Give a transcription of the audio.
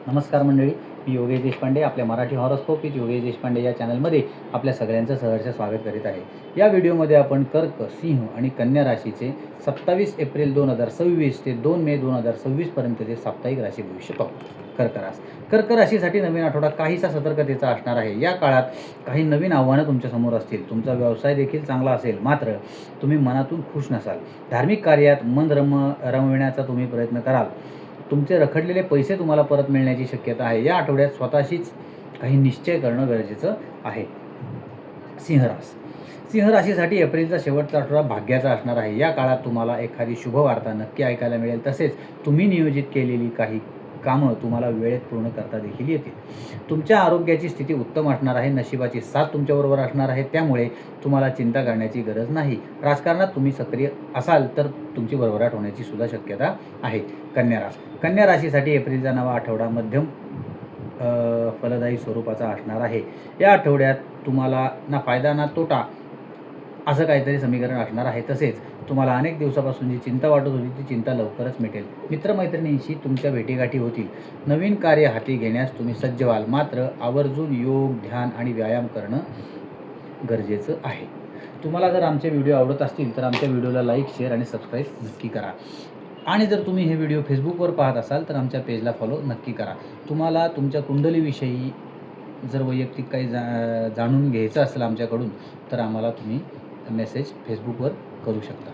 नमस्कार मंडळी, मी योगेश देशपांडे आपल्या मराठी हॉरोस्कोप विथ योगेश देशपांडे या चॅनलमध्ये आपल्या सगळ्यांचं सहर्ष स्वागत करीत आहे। या व्हिडिओमध्ये आपण कर्क, सिंह आणि कन्या राशीचे 27 एप्रिल 2026 ते 2 मे 2026 पर्यंतचे साप्ताहिक राशी भविष्य पाहू। कर्क राशीसाठी नवीन आठवडा काहीसा सतर्कतेचा असणार आहे। या काळात काही नवीन आव्हानं तुमच्यासमोर असतील। तुमचा व्यवसाय देखील चांगला असेल, मात्र तुम्ही मनातून खुश नसाल। धार्मिक कार्यात मन रमविण्याचा तुम्ही प्रयत्न कराल। तुमचे रखडलेले पैसे तुम्हाला परत मिळण्याची शक्यता आहे। या आठवड्यात स्वतःशीच काही निश्चय करणं गरजेचं आहे। सिंह राशीसाठी एप्रिलचा शेवटचा आठवडा भाग्याचा असणार आहे। या काळात तुम्हाला एखादी शुभवार्ता नक्की ऐकायला मिळेल। तसेच तुम्ही नियोजित केलेली काही कामं तुम्हाला वेळेत पूर्ण करता देखील येतील। तुमच्या आरोग्याची स्थिती उत्तम असणार आहे। नशिबाची साथ तुमच्याबरोबर असणार आहे, त्यामुळे तुम्हाला चिंता करण्याची गरज नाही। राजकारणात तुम्ही सक्रिय असाल तर तुमची भरभराट होण्याची सुद्धा शक्यता आहे। कन्या राशीसाठी एप्रिलचा नवा आठवडा मध्यम फलदायी स्वरूपाचा असणार आहे। या आठवड्यात तुम्हाला ना फायदा ना तोटा असं काहीतरी समीकरण असणार आहे। तसेच तुम्हाला अनेक दिवसापासून जी चिंता वाटत होती ती चिंता लवकरच मिटेल। मित्रमैत्रिणींशी तुमच्या भेटीगाठी होतील। नवीन कार्य हाती घेण्यास तुम्ही सज्ज व्हाल, मात्र आवर्जून योग, ध्यान आणि व्यायाम करणं गरजेचं आहे। तुम्हाला जर आमचे व्हिडिओ आवडत असतील तर आमच्या व्हिडिओला लाईक, शेअर आणि सबस्क्राईब नक्की करा। आणि जर तुम्ही हे व्हिडिओ फेसबुकवर पाहत असाल तर आमच्या पेजला फॉलो नक्की करा। तुम्हाला तुमच्या कुंडलीविषयी जर वैयक्तिक काही जाणून घ्यायचं असेल आमच्याकडून तर आम्हाला तुम्ही मेसेज फेसबुकवर करू शकता।